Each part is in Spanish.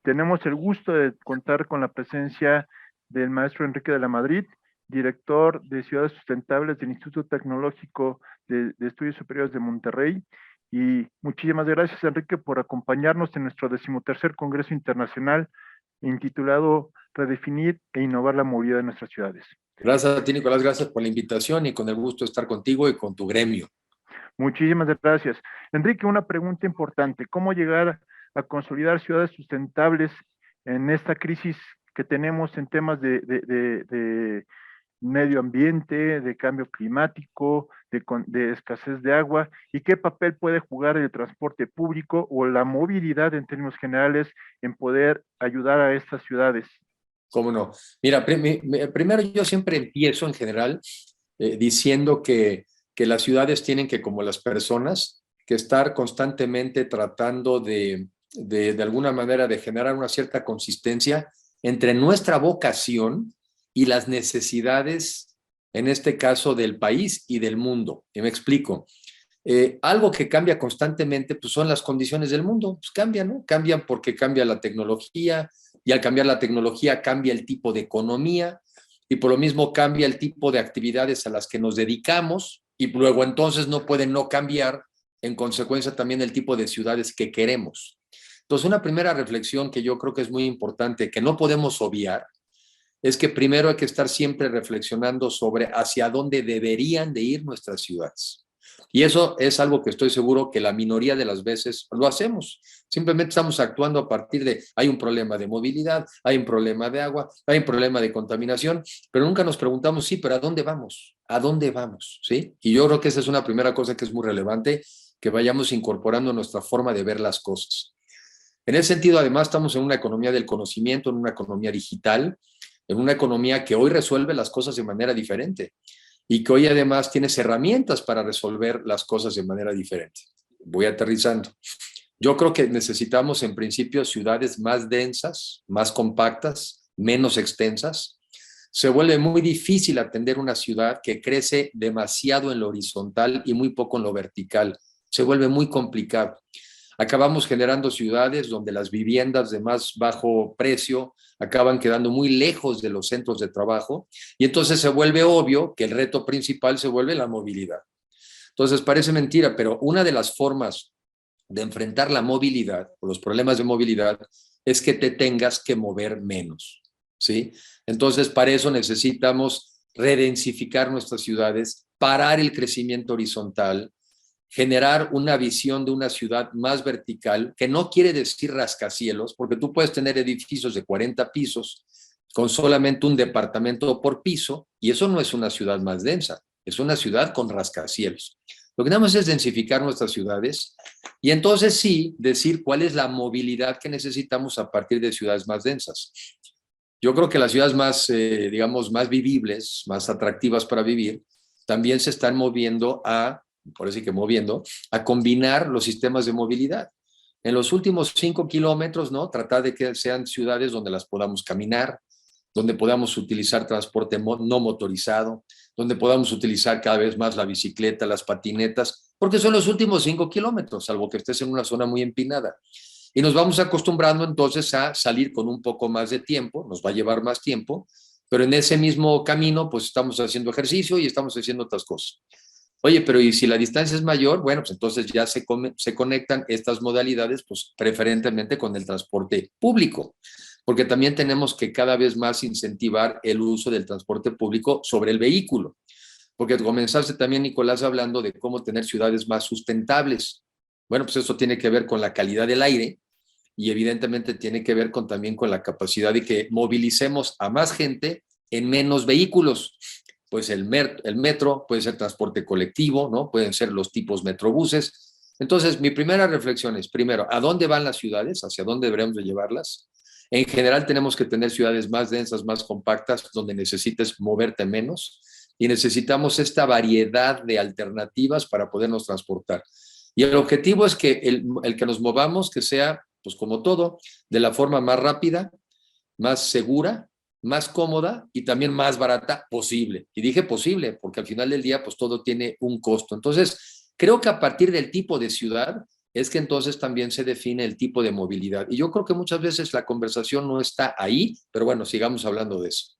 Tenemos el gusto de contar con la presencia del maestro Enrique de la Madrid, director de Ciudades Sustentables del Instituto Tecnológico de Estudios Superiores de Monterrey. Y muchísimas gracias, Enrique, por acompañarnos en nuestro 13º Congreso Internacional intitulado Redefinir e Innovar la Movilidad de nuestras ciudades. Gracias a ti, Nicolás, gracias por la invitación y con el gusto de estar contigo y con tu gremio. Muchísimas gracias. Enrique, una pregunta importante. ¿Cómo llegar a consolidar ciudades sustentables en esta crisis que tenemos en temas de medio ambiente, de cambio climático, de escasez de agua? ¿Y qué papel puede jugar el transporte público o la movilidad en términos generales en poder ayudar a estas ciudades? ¿Cómo no? Mira, primero yo siempre empiezo en general diciendo que las ciudades tienen que, como las personas, que estar constantemente tratando de alguna manera de generar una cierta consistencia entre nuestra vocación y las necesidades, en este caso, del país y del mundo. Y me explico. Algo que cambia constantemente pues son las condiciones del mundo, pues cambian, ¿no? Cambian porque cambia la tecnología y al cambiar la tecnología cambia el tipo de economía y por lo mismo cambia el tipo de actividades a las que nos dedicamos y luego entonces no pueden no cambiar en consecuencia también el tipo de ciudades que queremos. Entonces una primera reflexión que yo creo que es muy importante, que no podemos obviar, es que primero hay que estar siempre reflexionando sobre hacia dónde deberían de ir nuestras ciudades. Y eso es algo que estoy seguro que la minoría de las veces lo hacemos. Simplemente estamos actuando a partir de, hay un problema de movilidad, hay un problema de agua, hay un problema de contaminación, pero nunca nos preguntamos, sí, pero ¿a dónde vamos? ¿A dónde vamos? ¿Sí? Y yo creo que esa es una primera cosa que es muy relevante, que vayamos incorporando nuestra forma de ver las cosas. En ese sentido, además, estamos en una economía del conocimiento, en una economía digital, en una economía que hoy resuelve las cosas de manera diferente y que hoy además tienes herramientas para resolver las cosas de manera diferente. Voy aterrizando. Yo creo que necesitamos en principio ciudades más densas, más compactas, menos extensas. Se vuelve muy difícil atender una ciudad que crece demasiado en lo horizontal y muy poco en lo vertical. Se vuelve muy complicado. Acabamos generando ciudades donde las viviendas de más bajo precio acaban quedando muy lejos de los centros de trabajo y entonces se vuelve obvio que el reto principal se vuelve la movilidad. Entonces parece mentira, pero una de las formas de enfrentar la movilidad o los problemas de movilidad es que te tengas que mover menos, ¿sí? Entonces para eso necesitamos redensificar nuestras ciudades, parar el crecimiento horizontal, generar una visión de una ciudad más vertical, que no quiere decir rascacielos, porque tú puedes tener edificios de 40 pisos con solamente un departamento por piso, y eso no es una ciudad más densa, es una ciudad con rascacielos. Lo que tenemos es densificar nuestras ciudades y entonces sí decir cuál es la movilidad que necesitamos a partir de ciudades más densas. Yo creo que las ciudades más, digamos, más vivibles, más atractivas para vivir, también se están moviendo por eso que moviendo, a combinar los sistemas de movilidad. En los últimos 5 kilómetros, ¿no? Tratar de que sean ciudades donde las podamos caminar, donde podamos utilizar transporte no motorizado, donde podamos utilizar cada vez más la bicicleta, las patinetas, porque son los últimos 5 kilómetros, salvo que estés en una zona muy empinada. Y nos vamos acostumbrando entonces a salir con un poco más de tiempo, nos va a llevar más tiempo, pero en ese mismo camino pues estamos haciendo ejercicio y estamos haciendo otras cosas. Oye, pero ¿y si la distancia es mayor? Bueno, pues entonces ya se conectan estas modalidades, pues preferentemente con el transporte público, porque también tenemos que cada vez más incentivar el uso del transporte público sobre el vehículo, porque comenzaste también, Nicolás, hablando de cómo tener ciudades más sustentables. Bueno, pues eso tiene que ver con la calidad del aire y evidentemente tiene que ver también con la capacidad de que movilicemos a más gente en menos vehículos. Pues el metro, puede ser transporte colectivo, ¿no? Pueden ser los tipos metrobuses. Entonces, mi primera reflexión es, primero, ¿a dónde van las ciudades? ¿Hacia dónde deberíamos de llevarlas? En general tenemos que tener ciudades más densas, más compactas, donde necesites moverte menos y necesitamos esta variedad de alternativas para podernos transportar. Y el objetivo es que el que nos movamos, que sea, pues como todo, de la forma más rápida, más segura, más cómoda y también más barata posible. Y dije posible, porque al final del día, pues todo tiene un costo. Entonces, creo que a partir del tipo de ciudad es que entonces también se define el tipo de movilidad. Y yo creo que muchas veces la conversación no está ahí, pero bueno, sigamos hablando de eso.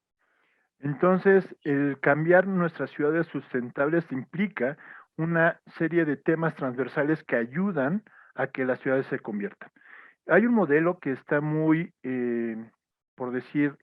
Entonces, el cambiar nuestras ciudades sustentables implica una serie de temas transversales que ayudan a que las ciudades se conviertan. Hay un modelo que está muy, por decir,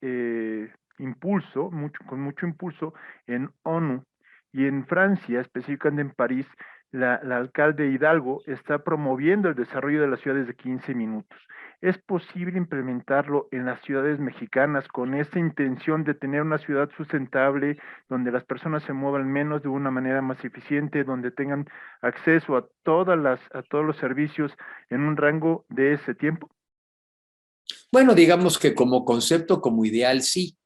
con mucho impulso en ONU y en Francia, específicamente en París, la alcalde Hidalgo está promoviendo el desarrollo de las ciudades de 15 minutos. ¿Es posible implementarlo en las ciudades mexicanas con esta intención de tener una ciudad sustentable, donde las personas se muevan menos de una manera más eficiente, donde tengan acceso a todos los servicios en un rango de ese tiempo? Bueno, digamos que como concepto, como ideal, sí.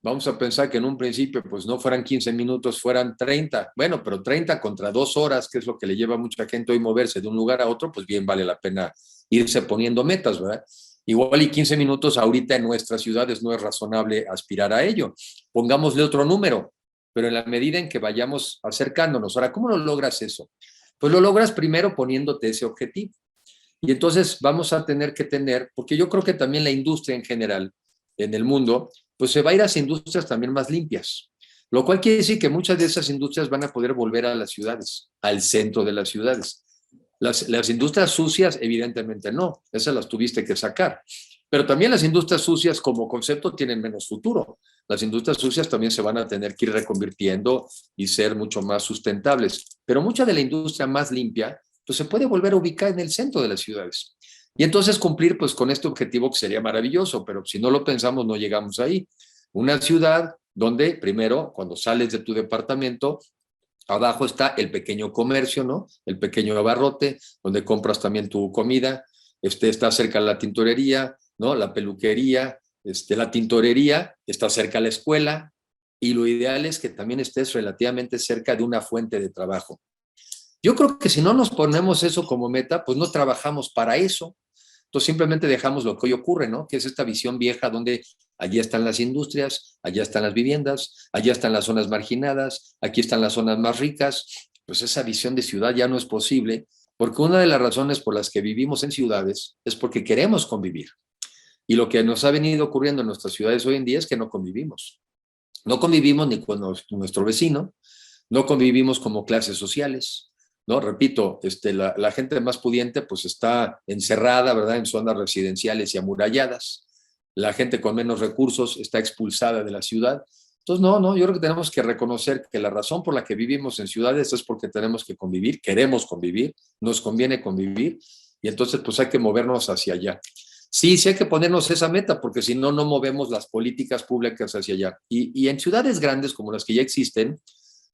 Vamos a pensar que en un principio, pues no fueran 15 minutos, fueran 30. Bueno, pero 30 contra 2 horas, que es lo que le lleva a mucha gente hoy moverse de un lugar a otro, pues bien vale la pena irse poniendo metas, ¿verdad? Igual y 15 minutos ahorita en nuestras ciudades no es razonable aspirar a ello. Pongámosle otro número, pero en la medida en que vayamos acercándonos. Ahora, ¿cómo lo logras eso? Pues lo logras primero poniéndote ese objetivo. Y entonces vamos a tener que tener, porque yo creo que también la industria en general en el mundo, pues se va a ir hacia industrias también más limpias, lo cual quiere decir que muchas de esas industrias van a poder volver a las ciudades, al centro de las ciudades. Las industrias sucias, evidentemente no, esas las tuviste que sacar. Pero también las industrias sucias como concepto tienen menos futuro. Las industrias sucias también se van a tener que ir reconvirtiendo y ser mucho más sustentables. Pero mucha de la industria más limpia pues se puede volver a ubicar en el centro de las ciudades. Y entonces cumplir pues con este objetivo que sería maravilloso, pero si no lo pensamos no llegamos ahí. Una ciudad donde primero, cuando sales de tu departamento, abajo está el pequeño comercio, ¿no? El pequeño abarrote, donde compras también tu comida, está cerca la tintorería, ¿no? La peluquería, la tintorería, está cerca la escuela, y lo ideal es que también estés relativamente cerca de una fuente de trabajo. Yo creo que si no nos ponemos eso como meta, pues no trabajamos para eso. Entonces simplemente dejamos lo que hoy ocurre, ¿no? Que es esta visión vieja donde allí están las industrias, allá están las viviendas, allá están las zonas marginadas, aquí están las zonas más ricas. Pues esa visión de ciudad ya no es posible, porque una de las razones por las que vivimos en ciudades es porque queremos convivir. Y lo que nos ha venido ocurriendo en nuestras ciudades hoy en día es que no convivimos. No convivimos ni con nuestro vecino, no convivimos como clases sociales, ¿no? Repito, la gente más pudiente pues está encerrada, ¿verdad? En zonas residenciales y amuralladas. La gente con menos recursos está expulsada de la ciudad. Entonces, no, yo creo que tenemos que reconocer que la razón por la que vivimos en ciudades es porque tenemos que convivir, queremos convivir, nos conviene convivir, y entonces pues hay que movernos hacia allá. Sí, sí hay que ponernos esa meta, porque si no, no movemos las políticas públicas hacia allá. Y en ciudades grandes como las que ya existen,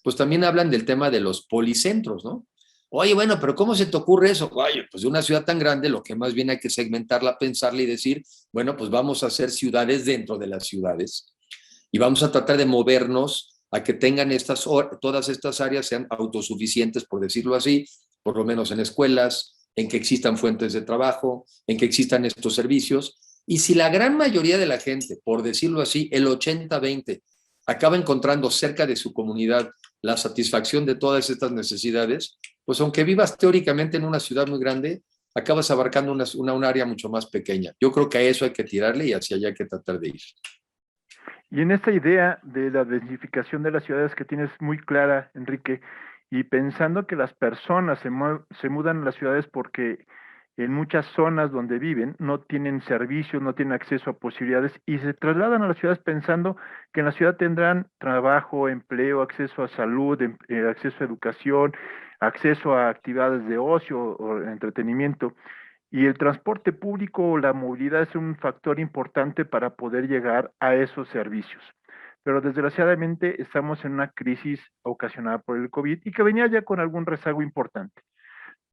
pues también hablan del tema de los policentros, ¿no? Oye, bueno, pero ¿cómo se te ocurre eso? Oye, pues de una ciudad tan grande, lo que más bien hay que segmentarla, pensarla y decir, bueno, pues vamos a hacer ciudades dentro de las ciudades y vamos a tratar de movernos a que tengan todas estas áreas sean autosuficientes, por decirlo así, por lo menos en escuelas, en que existan fuentes de trabajo, en que existan estos servicios. Y si la gran mayoría de la gente, por decirlo así, el 80-20, acaba encontrando cerca de su comunidad la satisfacción de todas estas necesidades, pues aunque vivas teóricamente en una ciudad muy grande, acabas abarcando un área mucho más pequeña. Yo creo que a eso hay que tirarle y hacia allá hay que tratar de ir. Y en esta idea de la densificación de las ciudades que tienes muy clara, Enrique, y pensando que las personas se mudan a las ciudades porque en muchas zonas donde viven no tienen servicios, no tienen acceso a posibilidades y se trasladan a las ciudades pensando que en la ciudad tendrán trabajo, empleo, acceso a salud, acceso a educación, acceso a actividades de ocio o entretenimiento. Y el transporte público o la movilidad es un factor importante para poder llegar a esos servicios. Pero desgraciadamente estamos en una crisis ocasionada por el COVID y que venía ya con algún rezago importante.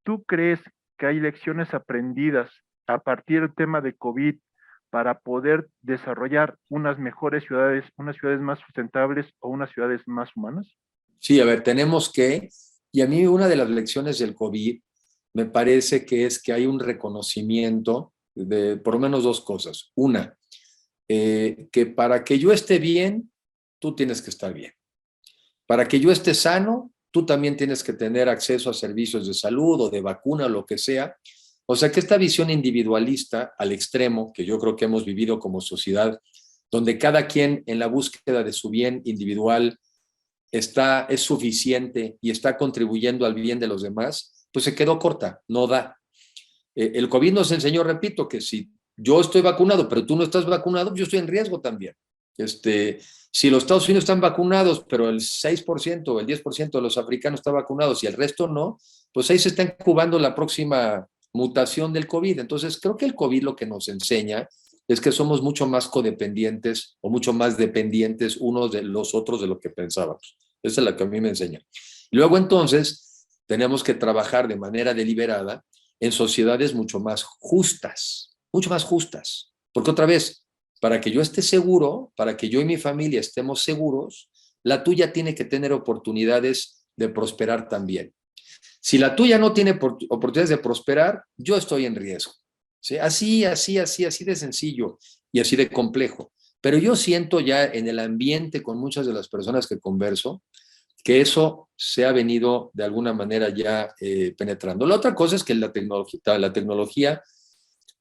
¿Tú crees que hay lecciones aprendidas a partir del tema de COVID para poder desarrollar unas mejores ciudades, unas ciudades más sustentables o unas ciudades más humanas? Sí, a ver, y a mí una de las lecciones del COVID me parece que es que hay un reconocimiento de por lo menos dos cosas. Una, que para que yo esté bien, tú tienes que estar bien. Para que yo esté sano, tú también tienes que tener acceso a servicios de salud o de vacuna o lo que sea. O sea que esta visión individualista al extremo, que yo creo que hemos vivido como sociedad, donde cada quien en la búsqueda de su bien individual es suficiente y está contribuyendo al bien de los demás, pues se quedó corta, no da. El COVID nos enseñó, repito, que si yo estoy vacunado, pero tú no estás vacunado, yo estoy en riesgo también. Si los Estados Unidos están vacunados, pero el 6% o el 10% de los africanos están vacunados y el resto no, pues ahí se está incubando la próxima mutación del COVID. Entonces, creo que el COVID lo que nos enseña es que somos mucho más codependientes o mucho más dependientes unos de los otros de lo que pensábamos. Esa es la que a mí me enseña. Y luego entonces tenemos que trabajar de manera deliberada en sociedades mucho más justas, mucho más justas. Porque otra vez, para que yo esté seguro, para que yo y mi familia estemos seguros, la tuya tiene que tener oportunidades de prosperar también. Si la tuya no tiene oportunidades de prosperar, yo estoy en riesgo. ¿Sí? Así de sencillo y así de complejo. Pero yo siento ya en el ambiente con muchas de las personas que converso, que eso se ha venido de alguna manera ya penetrando. La otra cosa es que la tecnología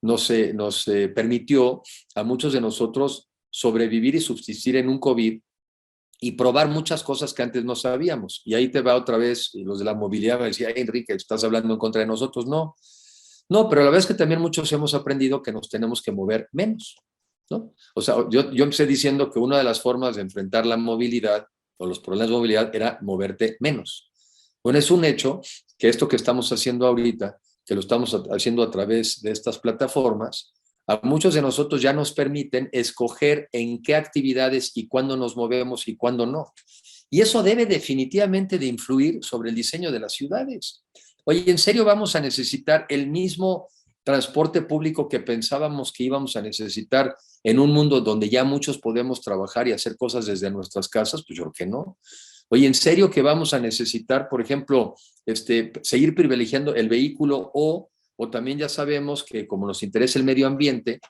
nos permitió a muchos de nosotros sobrevivir y subsistir en un COVID y probar muchas cosas que antes no sabíamos. Y ahí te va otra vez, los de la movilidad me decían, Enrique, estás hablando en contra de nosotros. No, no, pero la verdad es que también muchos hemos aprendido que nos tenemos que mover menos, ¿no? O sea, yo empecé diciendo que una de las formas de enfrentar la movilidad o los problemas de movilidad era moverte menos. Bueno, es un hecho que esto que estamos haciendo ahorita, que lo estamos haciendo a través de estas plataformas, a muchos de nosotros ya nos permiten escoger en qué actividades y cuándo nos movemos y cuándo no. Y eso debe definitivamente de influir sobre el diseño de las ciudades. Oye, ¿en serio vamos a necesitar el mismo transporte público que pensábamos que íbamos a necesitar en un mundo donde ya muchos podemos trabajar y hacer cosas desde nuestras casas? Pues yo creo que no. Oye, ¿en serio que vamos a necesitar, por ejemplo, seguir privilegiando el vehículo o también ya sabemos que como nos interesa el medio ambiente,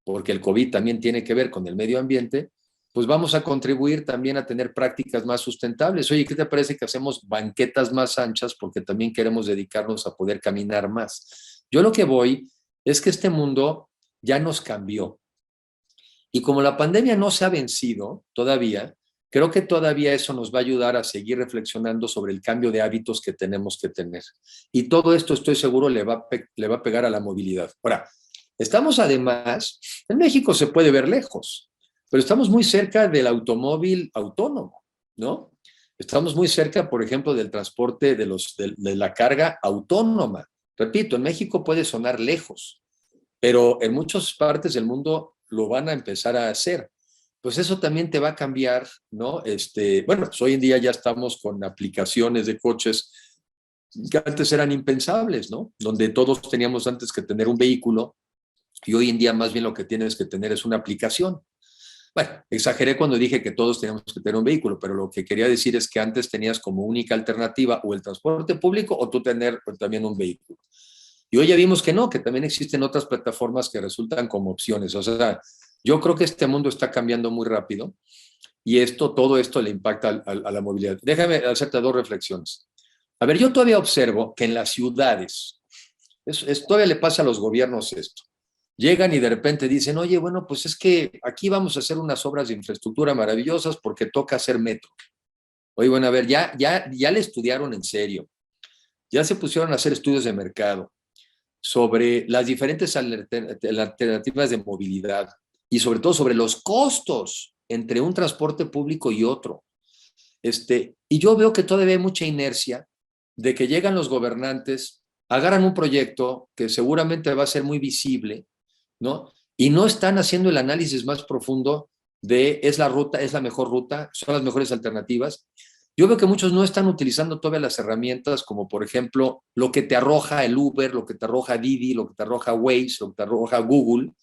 porque el COVID también tiene que ver con el medio ambiente, pues vamos a contribuir también a tener prácticas más sustentables. Oye, ¿qué te parece que hacemos banquetas más anchas? Porque también queremos dedicarnos a poder caminar más. Yo lo que voy es que este mundo ya nos cambió. Y como la pandemia no se ha vencido todavía, creo que todavía eso nos va a ayudar a seguir reflexionando sobre el cambio de hábitos que tenemos que tener. Y todo esto, estoy seguro, le va a pegar a la movilidad. Ahora, estamos además, en México se puede ver lejos, pero estamos muy cerca del automóvil autónomo, ¿no? Estamos muy cerca, por ejemplo, del transporte de la carga autónoma. Repito, en México puede sonar lejos, pero en muchas partes del mundo lo van a empezar a hacer. Pues eso también te va a cambiar, ¿no? Bueno, pues hoy en día ya estamos con aplicaciones de coches que antes eran impensables, ¿no? Donde todos teníamos antes que tener un vehículo y hoy en día más bien lo que tienes que tener es una aplicación. Bueno, exageré cuando dije que todos teníamos que tener un vehículo, pero lo que quería decir es que antes tenías como única alternativa o el transporte público o tú tener también un vehículo. Y hoy ya vimos que no, que también existen otras plataformas que resultan como opciones. O sea, yo creo que este mundo está cambiando muy rápido y todo esto le impacta a la movilidad. Déjame hacerte dos reflexiones. A ver, yo todavía observo que en las ciudades, todavía le pasa a los gobiernos esto. Llegan y de repente dicen, oye, bueno, pues es que aquí vamos a hacer unas obras de infraestructura maravillosas porque toca hacer metro. Oye, bueno, a ver, ya le estudiaron en serio. Ya se pusieron a hacer estudios de mercado sobre las diferentes alternativas de movilidad y sobre todo sobre los costos entre un transporte público y otro. Y yo veo que todavía hay mucha inercia de que llegan los gobernantes, agarran un proyecto que seguramente va a ser muy visible, ¿no? Y no están haciendo el análisis más profundo de es la mejor ruta, son las mejores alternativas. Yo veo que muchos no están utilizando todavía las herramientas como por ejemplo lo que te arroja el Uber, lo que te arroja Didi, lo que te arroja Waze, lo que te arroja Google,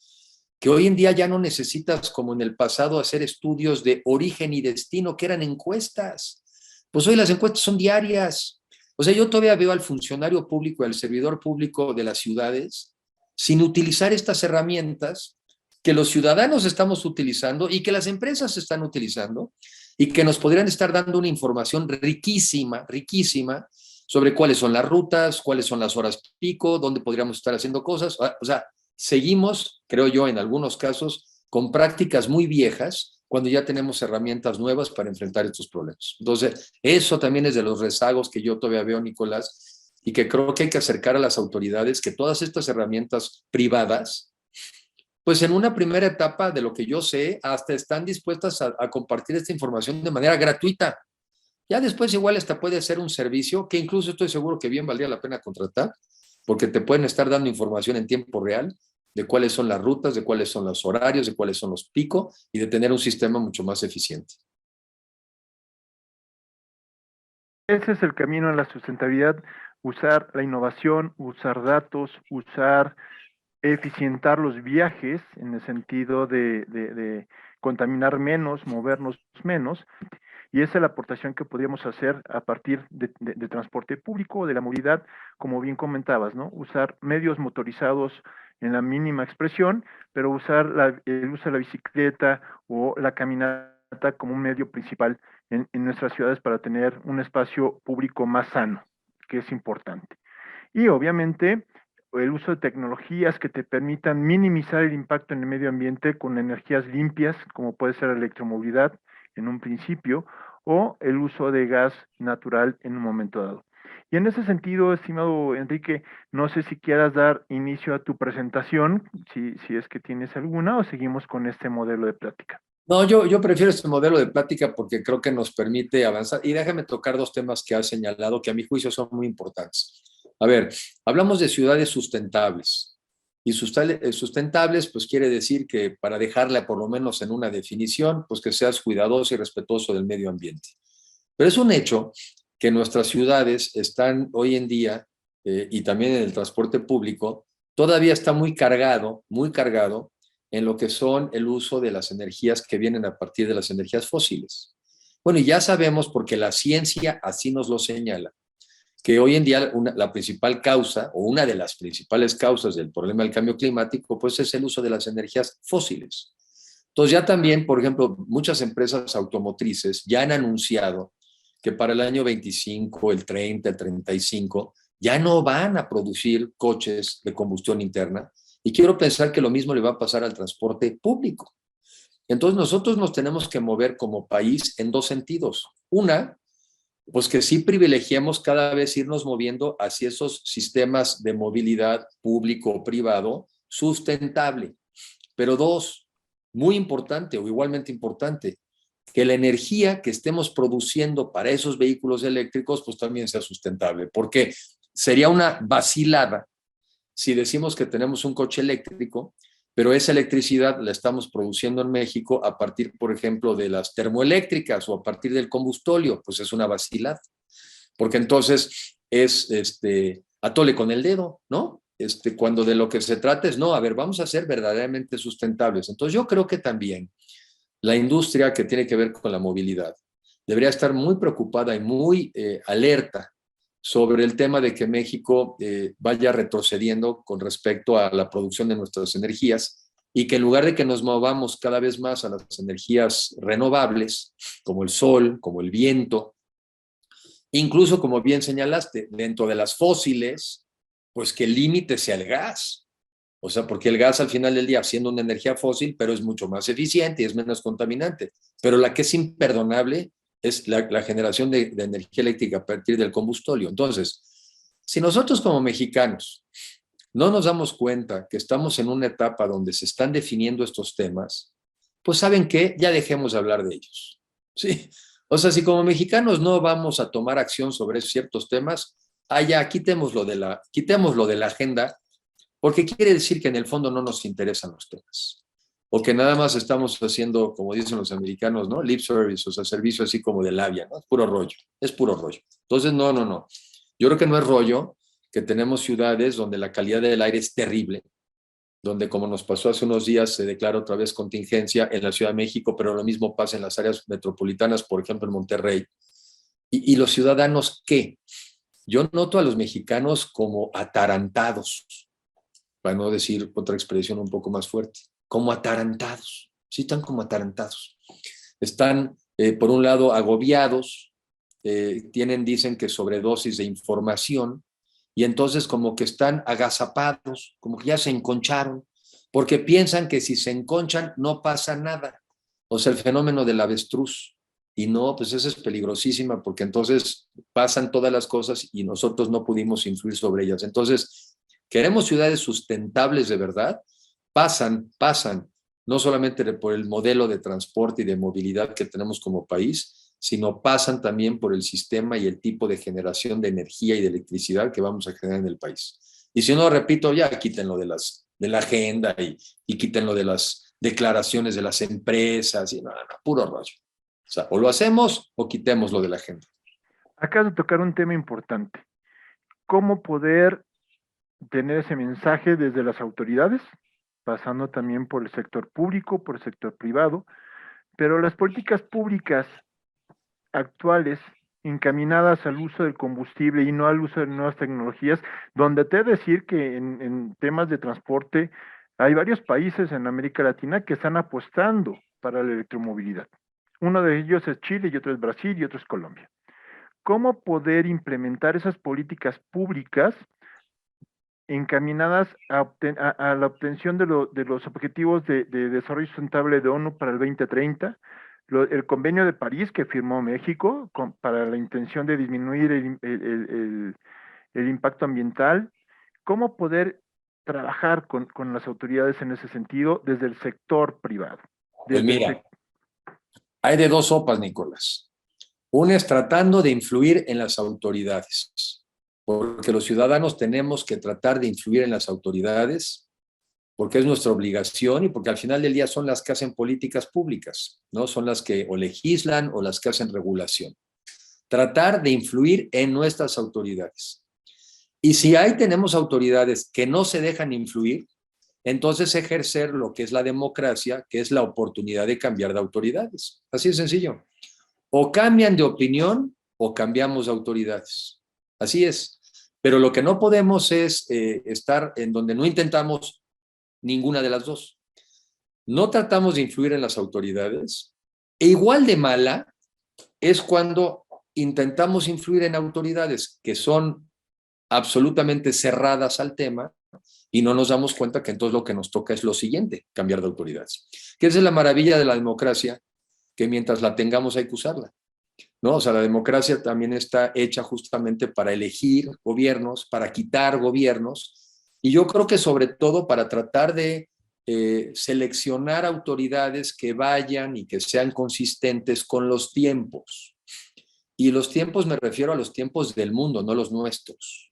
que hoy en día ya no necesitas como en el pasado hacer estudios de origen y destino que eran encuestas. Pues hoy las encuestas son diarias. O sea, yo todavía veo al funcionario público, al servidor público de las ciudades sin utilizar estas herramientas que los ciudadanos estamos utilizando y que las empresas están utilizando y que nos podrían estar dando una información riquísima, riquísima, sobre cuáles son las rutas, cuáles son las horas pico, dónde podríamos estar haciendo cosas. O sea, seguimos, creo yo, en algunos casos, con prácticas muy viejas cuando ya tenemos herramientas nuevas para enfrentar estos problemas. Entonces, eso también es de los rezagos que yo todavía veo, Nicolás, y que creo que hay que acercar a las autoridades que todas estas herramientas privadas, pues en una primera etapa, de lo que yo sé, hasta están dispuestas a compartir esta información de manera gratuita. Ya después igual hasta puede ser un servicio que incluso estoy seguro que bien valdría la pena contratar, porque te pueden estar dando información en tiempo real de cuáles son las rutas, de cuáles son los horarios, de cuáles son los picos y de tener un sistema mucho más eficiente. Ese es el camino en la sustentabilidad, usar la innovación, usar datos, usar, eficientar los viajes en el sentido de contaminar menos, movernos menos, y esa es la aportación que podríamos hacer a partir de transporte público, de la movilidad, como bien comentabas, ¿no? Usar medios motorizados en la mínima expresión, pero usar el uso de la bicicleta o la caminata como un medio principal en nuestras ciudades para tener un espacio público más sano, que es importante. Y obviamente el uso de tecnologías que te permitan minimizar el impacto en el medio ambiente con energías limpias, como puede ser la electromovilidad en un principio, o el uso de gas natural en un momento dado. Y en ese sentido, estimado Enrique, no sé si quieras dar inicio a tu presentación, si es que tienes alguna, o seguimos con este modelo de plática. No, yo prefiero este modelo de plática porque creo que nos permite avanzar. Y déjame tocar dos temas que has señalado que a mi juicio son muy importantes. A ver, hablamos de ciudades sustentables. Y sustentables, pues quiere decir que para dejarla por lo menos en una definición, pues que seas cuidadoso y respetuoso del medio ambiente. Pero es un hecho que nuestras ciudades están hoy en día, y también en el transporte público, todavía está muy cargado en lo que son el uso de las energías que vienen a partir de las energías fósiles. Bueno, y ya sabemos, porque la ciencia así nos lo señala, que hoy en día la principal causa o una de las principales causas del problema del cambio climático, pues es el uso de las energías fósiles. Entonces ya también, por ejemplo, muchas empresas automotrices ya han anunciado que para el año 25, el 30, el 35, ya no van a producir coches de combustión interna. Y quiero pensar que lo mismo le va a pasar al transporte público. Entonces nosotros nos tenemos que mover como país en dos sentidos. Una, pues que sí privilegiemos cada vez irnos moviendo hacia esos sistemas de movilidad público o privado sustentable. Pero dos, muy importante o igualmente importante, que la energía que estemos produciendo para esos vehículos eléctricos pues también sea sustentable, porque sería una vacilada si decimos que tenemos un coche eléctrico, pero esa electricidad la estamos produciendo en México a partir, por ejemplo, de las termoeléctricas o a partir del combustóleo, pues es una vacilada, porque entonces es atole con el dedo, ¿no? Cuando de lo que se trata es, no, a ver, vamos a ser verdaderamente sustentables. Entonces yo creo que también la industria que tiene que ver con la movilidad debería estar muy preocupada y muy alerta sobre el tema de que México vaya retrocediendo con respecto a la producción de nuestras energías y que en lugar de que nos movamos cada vez más a las energías renovables, como el sol, como el viento, incluso como bien señalaste, dentro de las fósiles, pues que el límite sea el gas. O sea, porque el gas al final del día, siendo una energía fósil, pero es mucho más eficiente y es menos contaminante. Pero la que es imperdonable es la generación de energía eléctrica a partir del combustóleo. Entonces, si nosotros como mexicanos no nos damos cuenta que estamos en una etapa donde se están definiendo estos temas, pues ¿saben qué? Ya dejemos de hablar de ellos. ¿Sí? O sea, si como mexicanos no vamos a tomar acción sobre ciertos temas, ya quitémoslo de la agenda, porque quiere decir que en el fondo no nos interesan los temas. O que nada más estamos haciendo, como dicen los americanos, ¿no? Lip service, o sea, servicio así como de labia, ¿no? Es puro rollo, es puro rollo. Entonces, no, no, no. Yo creo que no es rollo que tenemos ciudades donde la calidad del aire es terrible, donde como nos pasó hace unos días se declara otra vez contingencia en la Ciudad de México, pero lo mismo pasa en las áreas metropolitanas, por ejemplo en Monterrey. ¿Y los ciudadanos qué? Yo noto a los mexicanos como atarantados, para no decir otra expresión un poco más fuerte, como atarantados. Sí, están como atarantados. Están por un lado, agobiados, dicen que sobredosis de información, y entonces como que están agazapados, como que ya se enconcharon, porque piensan que si se enconchan no pasa nada. O sea, el fenómeno del avestruz. Y no, pues esa es peligrosísima, porque entonces pasan todas las cosas y nosotros no pudimos influir sobre ellas. Entonces, queremos ciudades sustentables de verdad, pasan, no solamente por el modelo de transporte y de movilidad que tenemos como país, sino pasan también por el sistema y el tipo de generación de energía y de electricidad que vamos a generar en el país. Y si no, repito, ya quítenlo de la agenda y quítenlo de las declaraciones de las empresas, y no, puro rollo. O sea, o lo hacemos o quitemos lo de la agenda. Acabas de tocar un tema importante. ¿Cómo poder tener ese mensaje desde las autoridades, pasando también por el sector público, por el sector privado, pero las políticas públicas actuales encaminadas al uso del combustible y no al uso de nuevas tecnologías, donde te he de decir que en temas de transporte hay varios países en América Latina que están apostando para la electromovilidad. Uno de ellos es Chile y otro es Brasil y otro es Colombia. ¿Cómo poder implementar esas políticas públicas encaminadas a la obtención de los objetivos de desarrollo sustentable de ONU para el 2030, el convenio de París que firmó México para la intención de disminuir el impacto ambiental? ¿Cómo poder trabajar con las autoridades en ese sentido desde el sector privado? Pues Desde el mira, hay de dos sopas, Nicolás. Una es tratando de influir en las autoridades, porque los ciudadanos tenemos que tratar de influir en las autoridades, porque es nuestra obligación y porque al final del día son las que hacen políticas públicas, ¿no? Son las que o legislan o las que hacen regulación. Tratar de influir en nuestras autoridades. Y si ahí tenemos autoridades que no se dejan influir, entonces ejercer lo que es la democracia, que es la oportunidad de cambiar de autoridades. Así de sencillo. O cambian de opinión o cambiamos de autoridades. Así es. Pero lo que no podemos es estar en donde no intentamos ninguna de las dos. No tratamos de influir en las autoridades. E igual de mala es cuando intentamos influir en autoridades que son absolutamente cerradas al tema y no nos damos cuenta que entonces lo que nos toca es lo siguiente, cambiar de autoridades. Que esa es la maravilla de la democracia, que mientras la tengamos hay que usarla, ¿no? O sea, la democracia también está hecha justamente para elegir gobiernos, para quitar gobiernos, y yo creo que sobre todo para tratar de seleccionar autoridades que vayan y que sean consistentes con los tiempos. Y los tiempos me refiero a los tiempos del mundo, no los nuestros,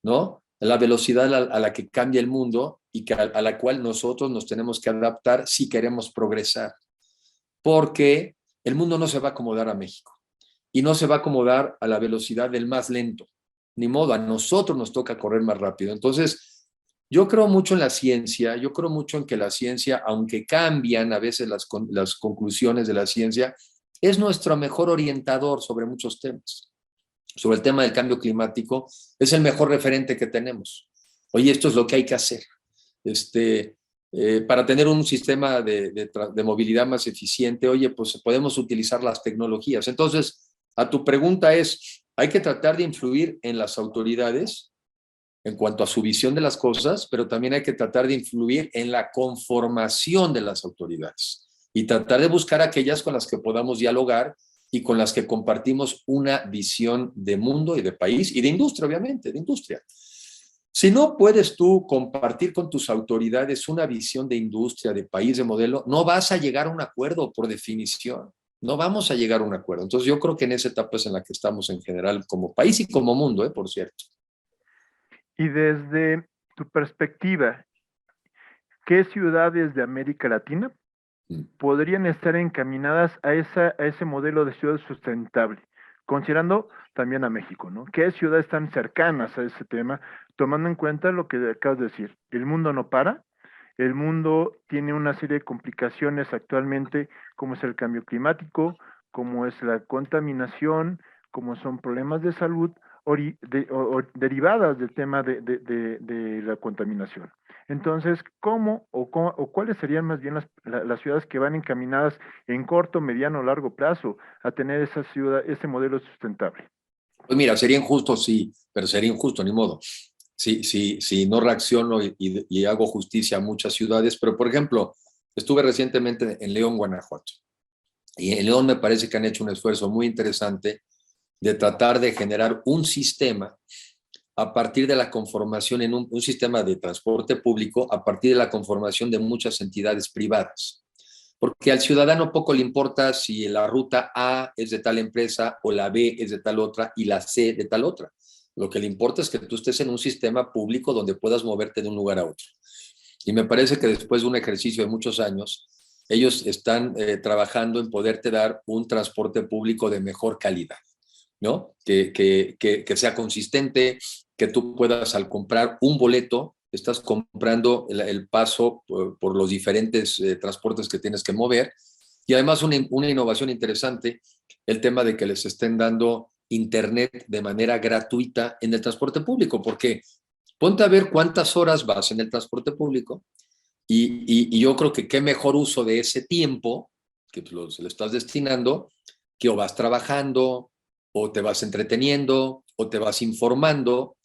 ¿no? La velocidad a la que cambia el mundo y que a la cual nosotros nos tenemos que adaptar si queremos progresar. Porque el mundo no se va a acomodar a México y no se va a acomodar a la velocidad del más lento. Ni modo, a nosotros nos toca correr más rápido. Entonces, yo creo mucho en la ciencia, yo creo mucho en que la ciencia, aunque cambian a veces las conclusiones de la ciencia, es nuestro mejor orientador sobre muchos temas. Sobre el tema del cambio climático, es el mejor referente que tenemos. Oye, esto es lo que hay que hacer. Para tener un sistema de movilidad más eficiente, oye, pues podemos utilizar las tecnologías. Entonces, a tu pregunta es, hay que tratar de influir en las autoridades en cuanto a su visión de las cosas, pero también hay que tratar de influir en la conformación de las autoridades y tratar de buscar aquellas con las que podamos dialogar y con las que compartimos una visión de mundo y de país y de industria, obviamente, de industria. Si no puedes tú compartir con tus autoridades una visión de industria, de país, de modelo, no vas a llegar a un acuerdo por definición. No vamos a llegar a un acuerdo. Entonces yo creo que en esa etapa es en la que estamos en general como país y como mundo, por cierto. y desde tu perspectiva, ¿qué ciudades de América Latina podrían estar encaminadas a ese modelo de ciudad sustentable, considerando también a México, ¿no? ¿Qué ciudades están cercanas a ese tema, tomando en cuenta lo que acabas de decir? El mundo no para, el mundo tiene una serie de complicaciones actualmente, como es el cambio climático, como es la contaminación, como son problemas de salud derivadas del tema de la contaminación. Entonces, ¿cómo o cuáles serían más bien las ciudades que van encaminadas en corto, mediano o largo plazo a tener esa ciudad, ese modelo sustentable? Pues mira, sería injusto, sí, pero sería injusto, ni modo. Si no reacciono y hago justicia a muchas ciudades, pero por ejemplo, estuve recientemente en León, Guanajuato, y en León me parece que han hecho un esfuerzo muy interesante de tratar de generar un sistema a partir de la conformación en un sistema de transporte público, a partir de la conformación de muchas entidades privadas. Porque al ciudadano poco le importa si la ruta A es de tal empresa o la B es de tal otra y la C de tal otra. Lo que le importa es que tú estés en un sistema público donde puedas moverte de un lugar a otro. Y me parece que después de un ejercicio de muchos años, ellos están trabajando en poderte dar un transporte público de mejor calidad, ¿no? Que sea consistente, que tú puedas al comprar un boleto, estás comprando el paso por los diferentes transportes que tienes que mover. Y además una innovación interesante, el tema de que les estén dando internet de manera gratuita en el transporte público, porque ponte a ver cuántas horas vas en el transporte público y yo creo que qué mejor uso de ese tiempo que se lo estás destinando, que o vas trabajando, o te vas entreteniendo, o te vas informando,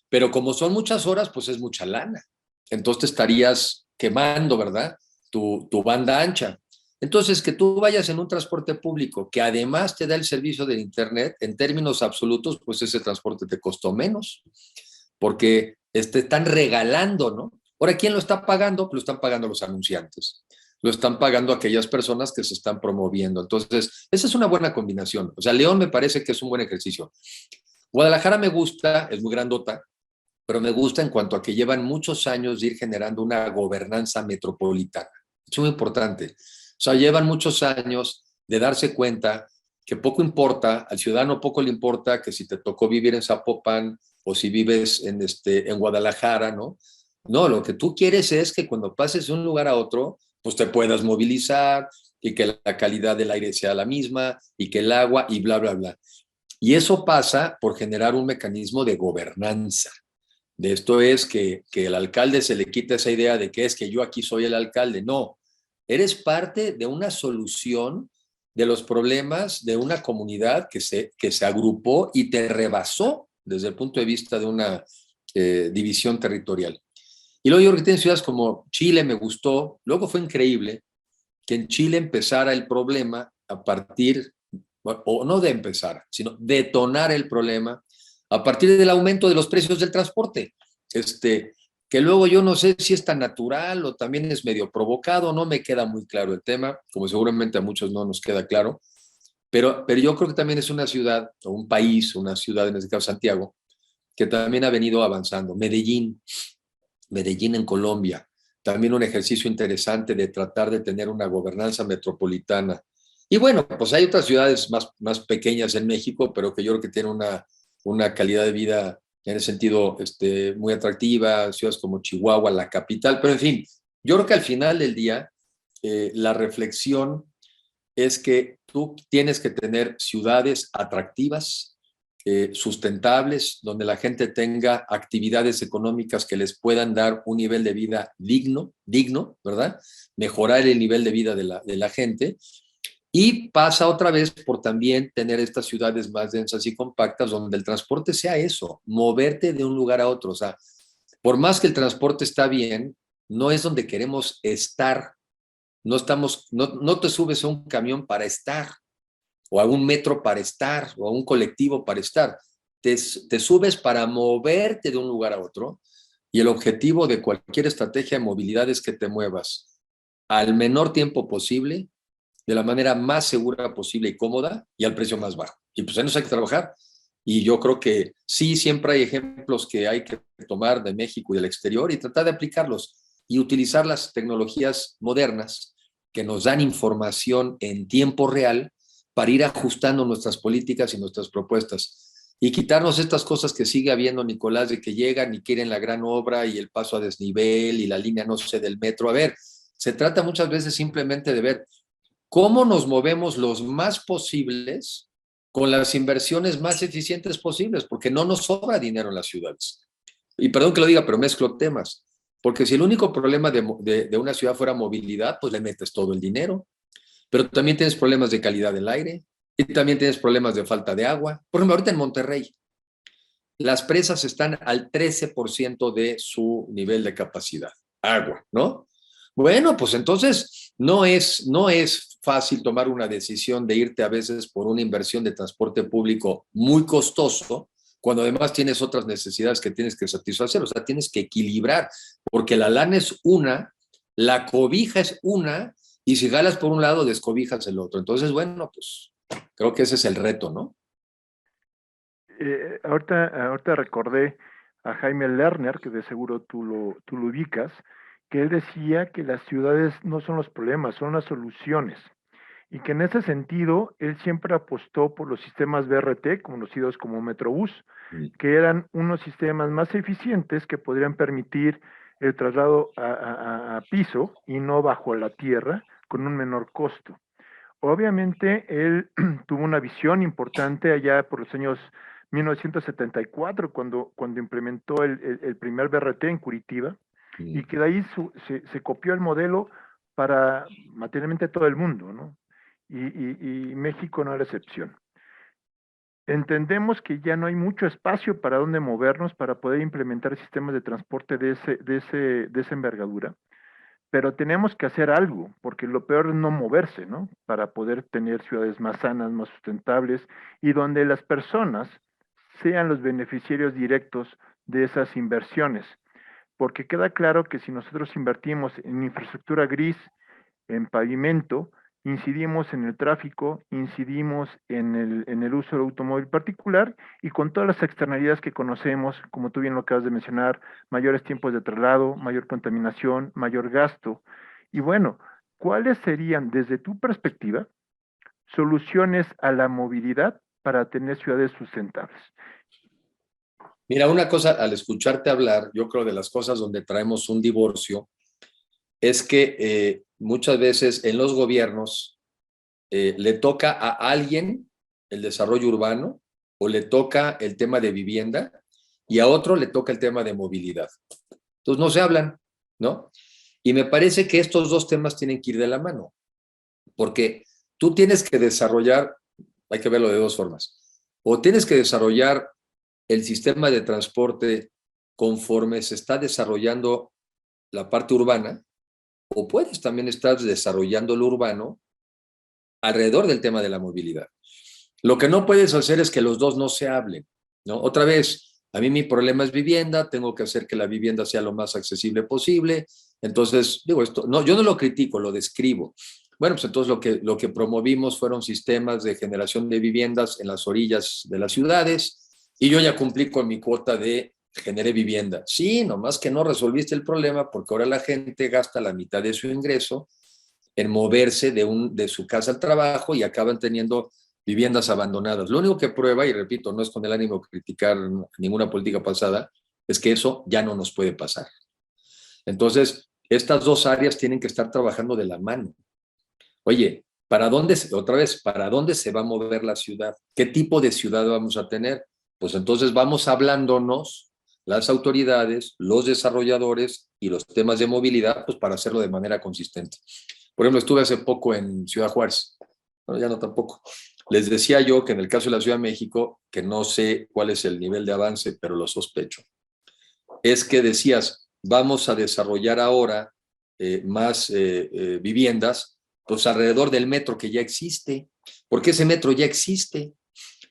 pero como son muchas horas, pues es mucha lana. Entonces te estarías quemando, ¿verdad? Tu banda ancha. Entonces, que tú vayas en un transporte público que además te da el servicio del Internet, en términos absolutos, pues ese transporte te costó menos, porque están regalando, ¿no? Ahora, ¿quién lo está pagando? Lo están pagando los anunciantes, lo están pagando aquellas personas que se están promoviendo. Entonces, esa es una buena combinación. O sea, León me parece que es un buen ejercicio. Guadalajara me gusta, es muy grandota, pero me gusta en cuanto a que llevan muchos años de ir generando una gobernanza metropolitana. Es muy importante. O sea, llevan muchos años de darse cuenta que poco importa, al ciudadano poco le importa que si te tocó vivir en Zapopan o si vives en Guadalajara, ¿no? No, lo que tú quieres es que cuando pases de un lugar a otro, pues te puedas movilizar y que la calidad del aire sea la misma y que el agua y bla, bla, bla. Y eso pasa por generar un mecanismo de gobernanza. De esto es que el alcalde se le quita esa idea de que es que yo aquí soy el alcalde. No, eres parte de una solución de los problemas de una comunidad que se agrupó y te rebasó desde el punto de vista de una división territorial. Y luego yo creo que tiene ciudades como Chile, me gustó. Luego fue increíble que en Chile empezara el problema a partir, o no de empezar, sino detonar el problema a partir del aumento de los precios del transporte. Que luego yo no sé si es tan natural o también es medio provocado, no me queda muy claro el tema, como seguramente a muchos no nos queda claro, pero yo creo que también es una ciudad, o un país, una ciudad, en este caso Santiago, que también ha venido avanzando. Medellín en Colombia, también un ejercicio interesante de tratar de tener una gobernanza metropolitana. Y bueno, pues hay otras ciudades más pequeñas en México, pero que yo creo que tienen una calidad de vida en el sentido muy atractiva, ciudades como Chihuahua, la capital, pero en fin, yo creo que al final del día la reflexión es que tú tienes que tener ciudades atractivas, sustentables, donde la gente tenga actividades económicas que les puedan dar un nivel de vida digno, ¿verdad? Mejorar el nivel de vida de la gente. Y pasa otra vez por también tener estas ciudades más densas y compactas, donde el transporte sea eso, moverte de un lugar a otro. O sea, por más que el transporte está bien, no es donde queremos estar. No te subes a un camión para estar, o a un metro para estar, o a un colectivo para estar. Te subes para moverte de un lugar a otro, y el objetivo de cualquier estrategia de movilidad es que te muevas al menor tiempo posible, de la manera más segura posible y cómoda, y al precio más bajo. Y pues en eso hay que trabajar. Y yo creo que sí, siempre hay ejemplos que hay que tomar de México y del exterior y tratar de aplicarlos y utilizar las tecnologías modernas que nos dan información en tiempo real para ir ajustando nuestras políticas y nuestras propuestas. Y quitarnos estas cosas que sigue habiendo, Nicolás, de que llegan y quieren la gran obra y el paso a desnivel y la línea, no sé, del metro. A ver, se trata muchas veces simplemente de ver cómo nos movemos los más posibles con las inversiones más eficientes posibles, porque no nos sobra dinero en las ciudades. Y perdón que lo diga, pero mezclo temas. Porque si el único problema de una ciudad fuera movilidad, pues le metes todo el dinero. Pero también tienes problemas de calidad del aire y también tienes problemas de falta de agua. Por ejemplo, ahorita en Monterrey, las presas están al 13% de su nivel de capacidad. Agua, ¿no? Bueno, pues entonces no es fácil tomar una decisión de irte a veces por una inversión de transporte público muy costoso, cuando además tienes otras necesidades que tienes que satisfacer. O sea, tienes que equilibrar, porque la lana es una, la cobija es una, y si jalas por un lado, descobijas el otro. Entonces, bueno, pues creo que ese es el reto, ¿no? Ahorita recordé a Jaime Lerner, que de seguro tú lo ubicas, que él decía que las ciudades no son los problemas, son las soluciones. Y que en ese sentido, él siempre apostó por los sistemas BRT, conocidos como Metrobús, Mm. que eran unos sistemas más eficientes que podrían permitir el traslado a piso y no bajo la tierra con un menor costo. Obviamente, él tuvo una visión importante allá por los años 1974, cuando implementó el primer BRT en Curitiba, y Mm. que de ahí se copió el modelo para materialmente todo el mundo, ¿no? Y México no era la excepción. Entendemos que ya no hay mucho espacio para dónde movernos para poder implementar sistemas de transporte de esa envergadura, pero tenemos que hacer algo, porque lo peor es no moverse, ¿no? Para poder tener ciudades más sanas, más sustentables y donde las personas sean los beneficiarios directos de esas inversiones. Porque queda claro que si nosotros invertimos en infraestructura gris, en pavimento, incidimos en el tráfico, incidimos en el uso del automóvil particular y con todas las externalidades que conocemos, como tú bien lo acabas de mencionar, mayores tiempos de traslado, mayor contaminación, mayor gasto. Y bueno, ¿cuáles serían, desde tu perspectiva, soluciones a la movilidad para tener ciudades sustentables? Mira, una cosa, al escucharte hablar, yo creo de las cosas donde traemos un divorcio, es que muchas veces en los gobiernos le toca a alguien el desarrollo urbano o le toca el tema de vivienda y a otro le toca el tema de movilidad. Entonces no se hablan, ¿no? Y me parece que estos dos temas tienen que ir de la mano, porque tú tienes que desarrollar, hay que verlo de dos formas, o tienes que desarrollar el sistema de transporte conforme se está desarrollando la parte urbana, o puedes también estar desarrollando lo urbano alrededor del tema de la movilidad. Lo que no puedes hacer es que los dos no se hablen, ¿no? Otra vez, a mí mi problema es vivienda, tengo que hacer que la vivienda sea lo más accesible posible. Entonces, digo esto, no, yo no lo critico, lo describo. Bueno, pues entonces lo que promovimos fueron sistemas de generación de viviendas en las orillas de las ciudades y yo ya cumplí con mi cuota de generé vivienda. Sí, nomás que no resolviste el problema porque ahora la gente gasta la mitad de su ingreso en moverse de su casa al trabajo y acaban teniendo viviendas abandonadas. Lo único que prueba, y repito, no es con el ánimo de criticar ninguna política pasada, es que eso ya no nos puede pasar. Entonces, estas dos áreas tienen que estar trabajando de la mano. Oye, ¿para dónde se va a mover la ciudad? ¿Qué tipo de ciudad vamos a tener? Pues entonces vamos hablándonos las autoridades, los desarrolladores y los temas de movilidad, pues para hacerlo de manera consistente. Por ejemplo, estuve hace poco en Ciudad Juárez, bueno, ya no tampoco. Les decía yo que en el caso de la Ciudad de México, que no sé cuál es el nivel de avance, pero lo sospecho, es que decías, vamos a desarrollar ahora más viviendas, pues alrededor del metro que ya existe, porque ese metro ya existe.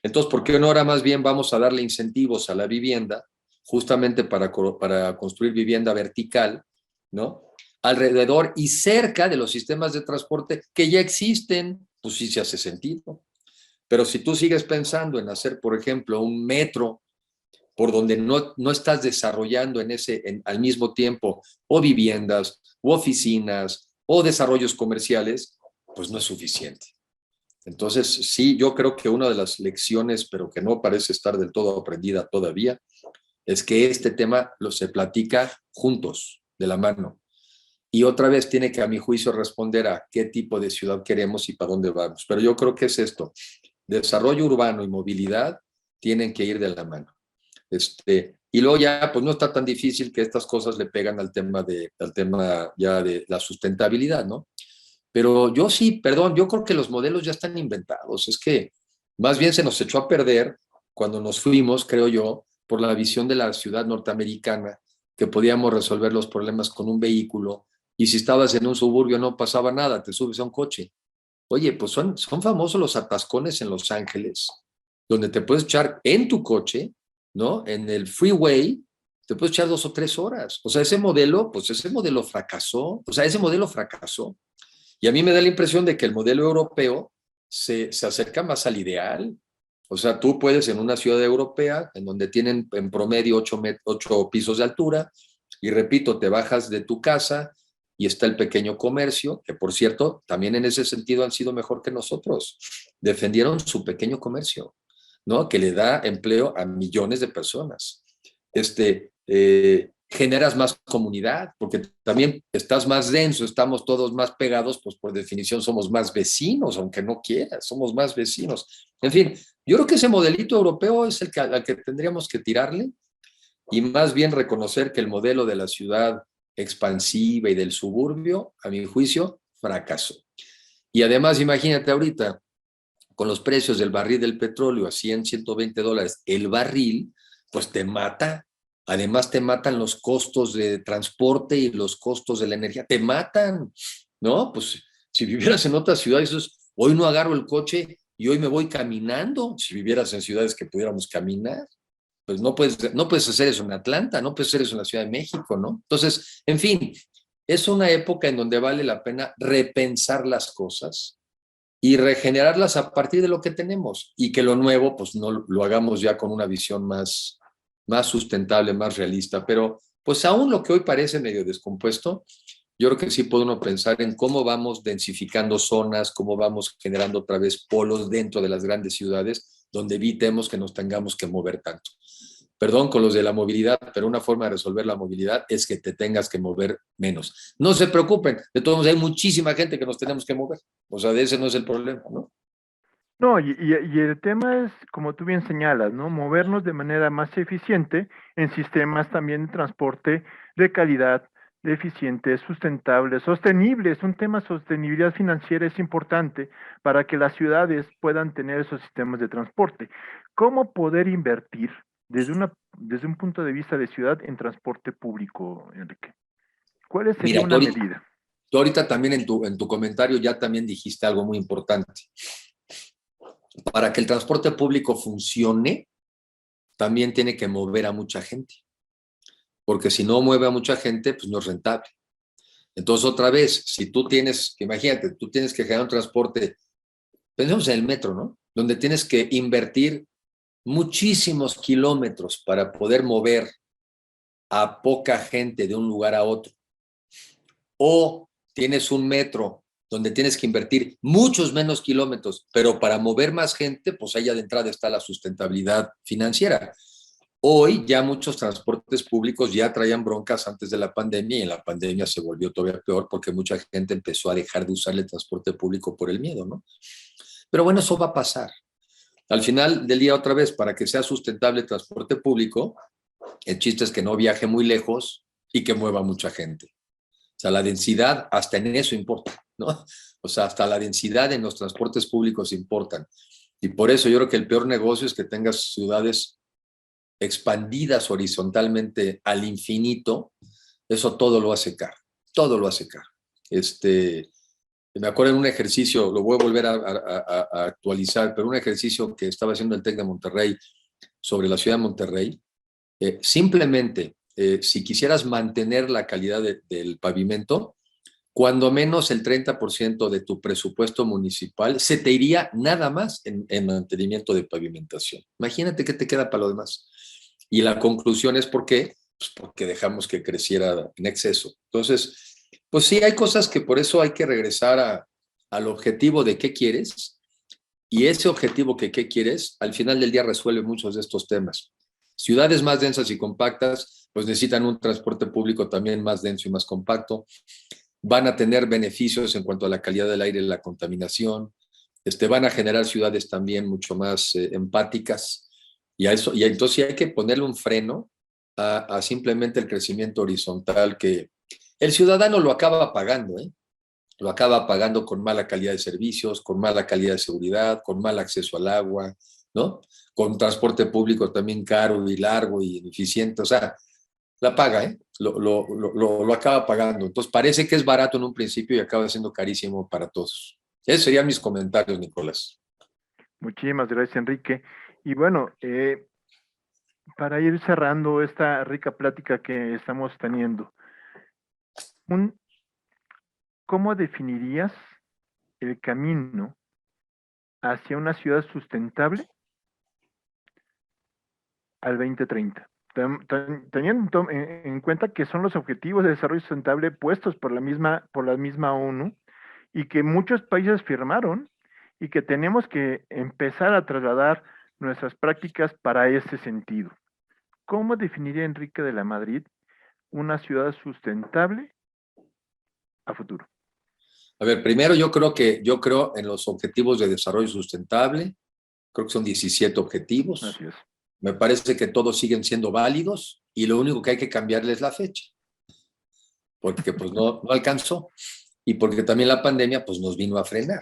Entonces, ¿por qué no ahora más bien vamos a darle incentivos a la vivienda, justamente para construir vivienda vertical, ¿no? Alrededor y cerca de los sistemas de transporte que ya existen, pues sí se hace sentido. Pero si tú sigues pensando en hacer, por ejemplo, un metro por donde no estás desarrollando al mismo tiempo o viviendas, o oficinas, o desarrollos comerciales, pues no es suficiente. Entonces, sí, yo creo que una de las lecciones, pero que no parece estar del todo aprendida todavía, es que este tema se platica juntos, de la mano. Y otra vez tiene que, a mi juicio, responder a qué tipo de ciudad queremos y para dónde vamos. Pero yo creo que es esto. Desarrollo urbano y movilidad tienen que ir de la mano. Y luego ya, pues no está tan difícil que estas cosas le pegan al tema ya de la sustentabilidad, ¿no? Pero yo sí, perdón, yo creo que los modelos ya están inventados. Es que más bien se nos echó a perder cuando nos fuimos, creo yo, por la visión de la ciudad norteamericana, que podíamos resolver los problemas con un vehículo. Y si estabas en un suburbio no pasaba nada, te subes a un coche. Oye, pues son famosos los atascones en Los Ángeles, donde te puedes echar en tu coche, ¿no? En el freeway, te puedes echar 2 o 3 horas. O sea, ese modelo fracasó. O sea, ese modelo fracasó. Y a mí me da la impresión de que el modelo europeo se acerca más al ideal. O sea, tú puedes en una ciudad europea, en donde tienen en promedio 8 pisos de altura, y repito, te bajas de tu casa y está el pequeño comercio, que por cierto, también en ese sentido han sido mejor que nosotros. Defendieron su pequeño comercio, ¿no? Que le da empleo a millones de personas. Generas más comunidad, porque también estás más denso, estamos todos más pegados, pues por definición somos más vecinos, aunque no quieras, somos más vecinos. En fin, yo creo que ese modelito europeo es al que tendríamos que tirarle y más bien reconocer que el modelo de la ciudad expansiva y del suburbio, a mi juicio, fracasó. Y además, imagínate ahorita, con los precios del barril del petróleo a 100, $120 el barril, pues te mata. Además te matan los costos de transporte y los costos de la energía. Te matan, ¿no? Pues si vivieras en otra ciudad, hoy no agarro el coche y hoy me voy caminando. Si vivieras en ciudades que pudiéramos caminar, pues no puedes hacer eso en Atlanta, no puedes hacer eso en la Ciudad de México, ¿no? Entonces, en fin, es una época en donde vale la pena repensar las cosas y regenerarlas a partir de lo que tenemos y que lo nuevo pues no lo hagamos ya con una visión más sustentable, más realista, pero pues aún lo que hoy parece medio descompuesto, yo creo que sí puede uno pensar en cómo vamos densificando zonas, cómo vamos generando otra vez polos dentro de las grandes ciudades donde evitemos que nos tengamos que mover tanto. Perdón con los de la movilidad, pero una forma de resolver la movilidad es que te tengas que mover menos. No se preocupen, de todos modos hay muchísima gente que nos tenemos que mover. O sea, de ese no es el problema, ¿no? No, y el tema es, como tú bien señalas, ¿no? Movernos de manera más eficiente en sistemas también de transporte de calidad, de eficiente, sustentable, sostenible. Es un tema, sostenibilidad financiera es importante para que las ciudades puedan tener esos sistemas de transporte. ¿Cómo poder invertir desde un punto de vista de ciudad en transporte público, Enrique? ¿Cuál sería Mira, una medida? tú ahorita también en tu comentario ya también dijiste algo muy importante. Para que el transporte público funcione, también tiene que mover a mucha gente, porque si no mueve a mucha gente, pues no es rentable. Entonces, otra vez, si tú tienes, imagínate, tú tienes que generar un transporte, pensemos en el metro, ¿no? Donde tienes que invertir muchísimos kilómetros para poder mover a poca gente de un lugar a otro. O tienes un metro donde tienes que invertir muchos menos kilómetros, pero para mover más gente, pues allá de entrada está la sustentabilidad financiera. Hoy ya muchos transportes públicos ya traían broncas antes de la pandemia y en la pandemia se volvió todavía peor porque mucha gente empezó a dejar de usar el transporte público por el miedo, ¿no? Pero bueno, eso va a pasar. Al final del día, otra vez, para que sea sustentable el transporte público, el chiste es que no viaje muy lejos y que mueva mucha gente. O sea, la densidad, hasta en eso importa, ¿no? O sea, hasta la densidad en los transportes públicos importan. Y por eso yo creo que el peor negocio es que tengas ciudades expandidas horizontalmente al infinito, eso todo lo hace caro, todo lo hace caro. Me acuerdo en un ejercicio, lo voy a volver a actualizar, pero un ejercicio que estaba haciendo el TEC de Monterrey sobre la ciudad de Monterrey, simplemente, si quisieras mantener la calidad del pavimento, cuando menos el 30% de tu presupuesto municipal se te iría nada más en mantenimiento de pavimentación. Imagínate qué te queda para lo demás. Y la conclusión es ¿por qué? Pues porque dejamos que creciera en exceso. Entonces, pues sí, hay cosas que por eso hay que regresar al objetivo de qué quieres, y ese objetivo que qué quieres, al final del día resuelve muchos de estos temas. Ciudades más densas y compactas, pues necesitan un transporte público también más denso y más compacto. Van a tener beneficios en cuanto a la calidad del aire y la contaminación. Van a generar ciudades también mucho más empáticas. Y entonces sí hay que ponerle un freno a simplemente el crecimiento horizontal que el ciudadano lo acaba pagando, ¿eh? Lo acaba pagando con mala calidad de servicios, con mala calidad de seguridad, con mal acceso al agua, ¿no? Con transporte público también caro y largo y ineficiente, o sea, la paga, ¿eh? Lo acaba pagando. Entonces parece que es barato en un principio y acaba siendo carísimo para todos. Esos serían mis comentarios, Nicolás. Muchísimas gracias, Enrique. Y bueno, para ir cerrando esta rica plática que estamos teniendo, un, ¿cómo definirías el camino hacia una ciudad sustentable al 2030? Teniendo en cuenta que son los objetivos de desarrollo sustentable puestos por la misma ONU y que muchos países firmaron y que tenemos que empezar a trasladar nuestras prácticas para ese sentido. ¿Cómo definiría Enrique de la Madrid una ciudad sustentable a futuro? A ver, primero yo creo en los objetivos de desarrollo sustentable. Creo que son 17 objetivos. Así es. Me parece que todos siguen siendo válidos y lo único que hay que cambiarle es la fecha, porque pues no alcanzó y porque también la pandemia pues nos vino a frenar.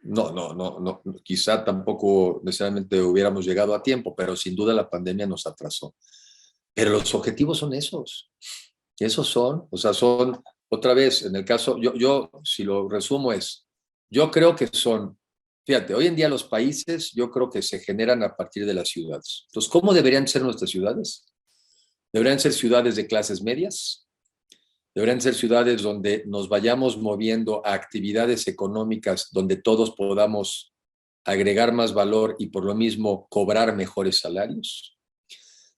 No, quizá tampoco necesariamente hubiéramos llegado a tiempo, pero sin duda la pandemia nos atrasó. Pero los objetivos son esos son, o sea, son, otra vez, en el caso, yo si lo resumo yo creo que son, fíjate, hoy en día los países, yo creo que se generan a partir de las ciudades. Entonces, ¿cómo deberían ser nuestras ciudades? Deberían ser ciudades de clases medias, deberían ser ciudades donde nos vayamos moviendo a actividades económicas donde todos podamos agregar más valor y por lo mismo cobrar mejores salarios.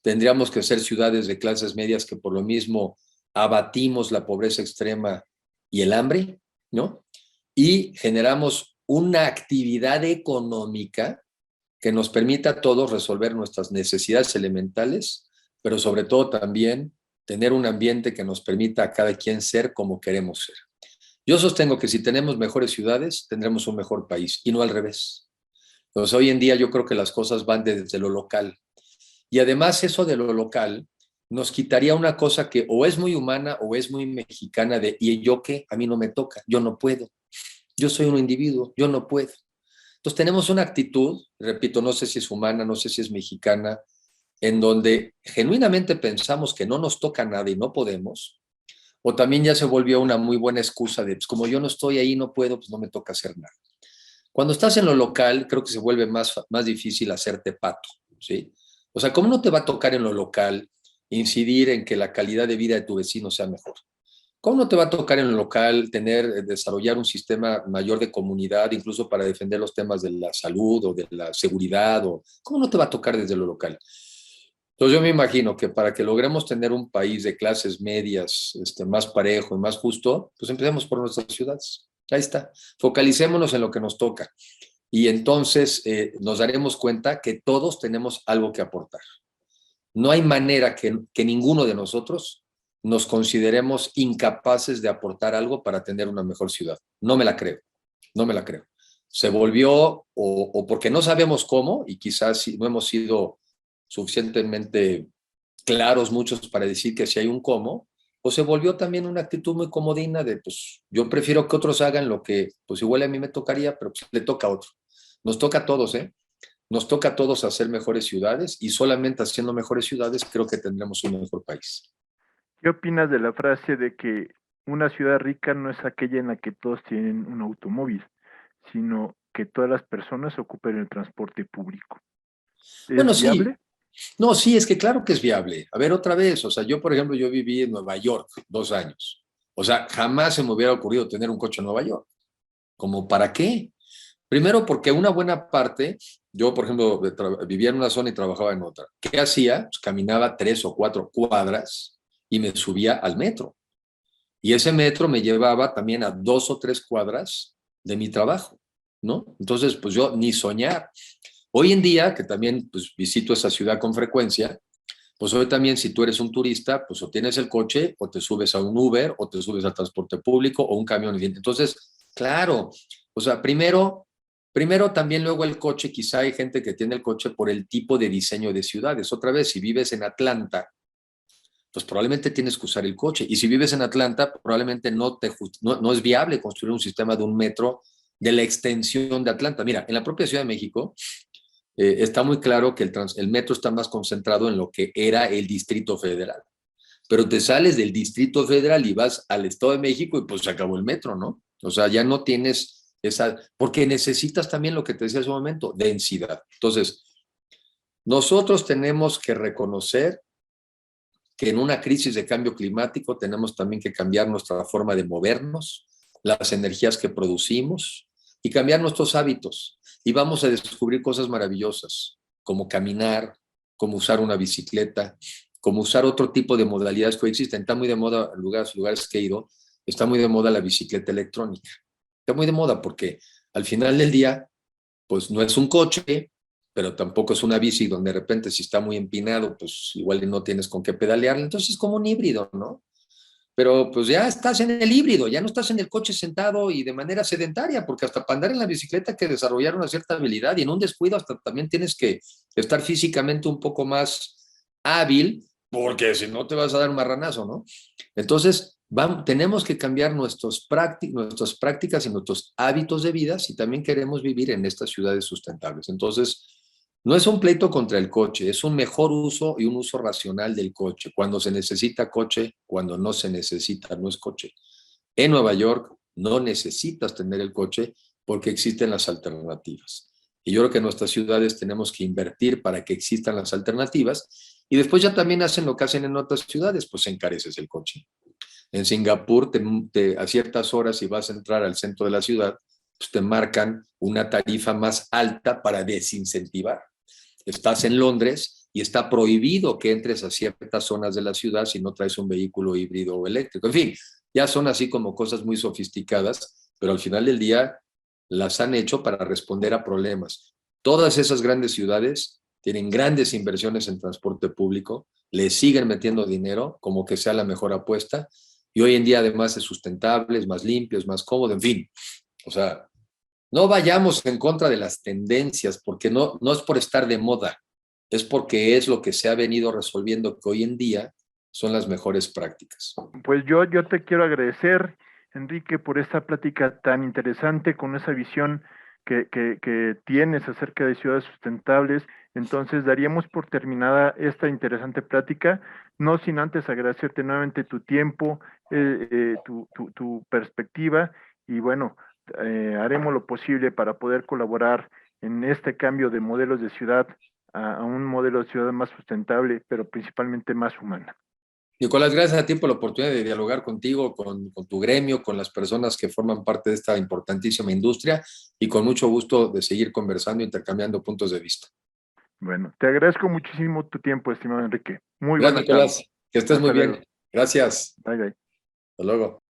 Tendríamos que ser ciudades de clases medias que por lo mismo abatimos la pobreza extrema y el hambre, ¿no? Y generamos una actividad económica que nos permita a todos resolver nuestras necesidades elementales, pero sobre todo también tener un ambiente que nos permita a cada quien ser como queremos ser. Yo sostengo que si tenemos mejores ciudades, tendremos un mejor país y no al revés. Entonces, hoy en día yo creo que las cosas van desde lo local. Y además eso de lo local nos quitaría una cosa que o es muy humana o es muy mexicana de, ¿y yo qué? A mí no me toca, yo no puedo. Yo soy un individuo, yo no puedo. Entonces tenemos una actitud, repito, no sé si es humana, no sé si es mexicana, en donde genuinamente pensamos que no nos toca nada y no podemos, o también ya se volvió una muy buena excusa de, pues como yo no estoy ahí, no puedo, pues no me toca hacer nada. Cuando estás en lo local, creo que se vuelve más difícil hacerte pato, ¿sí? O sea, ¿cómo no te va a tocar en lo local incidir en que la calidad de vida de tu vecino sea mejor? ¿Cómo no te va a tocar en lo local desarrollar un sistema mayor de comunidad, incluso para defender los temas de la salud o de la seguridad? ¿Cómo no te va a tocar desde lo local? Entonces yo me imagino que para que logremos tener un país de clases medias más parejo y más justo, pues empecemos por nuestras ciudades. Ahí está. Focalicémonos en lo que nos toca. Y entonces nos daremos cuenta que todos tenemos algo que aportar. No hay manera que ninguno de nosotros nos consideremos incapaces de aportar algo para tener una mejor ciudad. No me la creo, no me la creo. Se volvió, o porque no sabemos cómo, y quizás no hemos sido suficientemente claros muchos para decir que si hay un cómo, o se volvió también una actitud muy comodina de, pues, yo prefiero que otros hagan lo que, pues, igual a mí me tocaría, pero pues, le toca a otro. Nos toca a todos, ¿eh? Nos toca a todos hacer mejores ciudades y solamente haciendo mejores ciudades creo que tendremos un mejor país. ¿Qué opinas de la frase de que una ciudad rica no es aquella en la que todos tienen un automóvil, sino que todas las personas ocupen el transporte público? ¿Es Bueno, sí, viable? no, sí, es que claro que es viable. A ver, otra vez, o sea, yo, por ejemplo, yo viví en Nueva York 2 años. O sea, jamás se me hubiera ocurrido tener un coche en Nueva York. ¿Cómo para qué? Primero, porque una buena parte, yo, por ejemplo, vivía en una zona y trabajaba en otra. ¿Qué hacía? Pues caminaba 3 o 4 cuadras y me subía al metro. Y ese metro me llevaba también a 2 o 3 cuadras de mi trabajo, ¿no? Entonces, pues yo ni soñar. Hoy en día, que también pues, visito esa ciudad con frecuencia, pues hoy también si tú eres un turista, pues o tienes el coche o te subes a un Uber o te subes al transporte público o un camión. Entonces, claro, o sea, primero también luego el coche, quizá hay gente que tiene el coche por el tipo de diseño de ciudades. Otra vez, si vives en Atlanta pues probablemente tienes que usar el coche. Y si vives en Atlanta, probablemente no es viable construir un sistema de un metro de la extensión de Atlanta. Mira, en la propia Ciudad de México está muy claro que el metro está más concentrado en lo que era el Distrito Federal. Pero te sales del Distrito Federal y vas al Estado de México y pues se acabó el metro, ¿no? O sea, ya no tienes porque necesitas también lo que te decía hace un momento, densidad. Entonces, nosotros tenemos que reconocer que en una crisis de cambio climático tenemos también que cambiar nuestra forma de movernos, las energías que producimos y cambiar nuestros hábitos. Y vamos a descubrir cosas maravillosas, como caminar, como usar una bicicleta, como usar otro tipo de modalidades que hoy existen. Está muy de moda, en lugares que he ido, está muy de moda la bicicleta electrónica. Está muy de moda porque al final del día, pues no es un coche, pero tampoco es una bici donde de repente si está muy empinado, pues igual no tienes con qué pedalearle. Entonces es como un híbrido, ¿no? Pero pues ya estás en el híbrido, ya no estás en el coche sentado y de manera sedentaria, porque hasta para andar en la bicicleta hay que desarrollar una cierta habilidad y en un descuido hasta también tienes que estar físicamente un poco más hábil, porque si no te vas a dar un marranazo, ¿no? Entonces, tenemos que cambiar nuestras prácticas y nuestros hábitos de vida si también queremos vivir en estas ciudades sustentables. Entonces, no es un pleito contra el coche, es un mejor uso y un uso racional del coche. Cuando se necesita coche, cuando no se necesita, no es coche. En Nueva York no necesitas tener el coche porque existen las alternativas. Y yo creo que en nuestras ciudades tenemos que invertir para que existan las alternativas y después ya también hacen lo que hacen en otras ciudades, pues encareces el coche. En Singapur, a ciertas horas, si vas a entrar al centro de la ciudad, pues te marcan una tarifa más alta para desincentivar. Estás en Londres y está prohibido que entres a ciertas zonas de la ciudad si no traes un vehículo híbrido o eléctrico. En fin, ya son así como cosas muy sofisticadas, pero al final del día las han hecho para responder a problemas. Todas esas grandes ciudades tienen grandes inversiones en transporte público, le siguen metiendo dinero como que sea la mejor apuesta y hoy en día además es sustentable, es más limpio, es más cómodo, en fin. O sea, no vayamos en contra de las tendencias, porque no es por estar de moda, es porque es lo que se ha venido resolviendo, que hoy en día son las mejores prácticas. Pues yo te quiero agradecer, Enrique, por esta plática tan interesante con esa visión que tienes acerca de ciudades sustentables. Entonces, daríamos por terminada esta interesante plática, no sin antes agradecerte nuevamente tu tiempo, tu perspectiva, y bueno, haremos lo posible para poder colaborar en este cambio de modelos de ciudad a un modelo de ciudad más sustentable, pero principalmente más humana. Nicolás, gracias a ti por la oportunidad de dialogar contigo, con tu gremio, con las personas que forman parte de esta importantísima industria y con mucho gusto de seguir conversando e intercambiando puntos de vista. Bueno, te agradezco muchísimo tu tiempo, estimado Enrique. Muy Gracias, buena tarde. Nicolás. Que estés muy Hasta luego. bien. Gracias. Bye, bye. Hasta luego.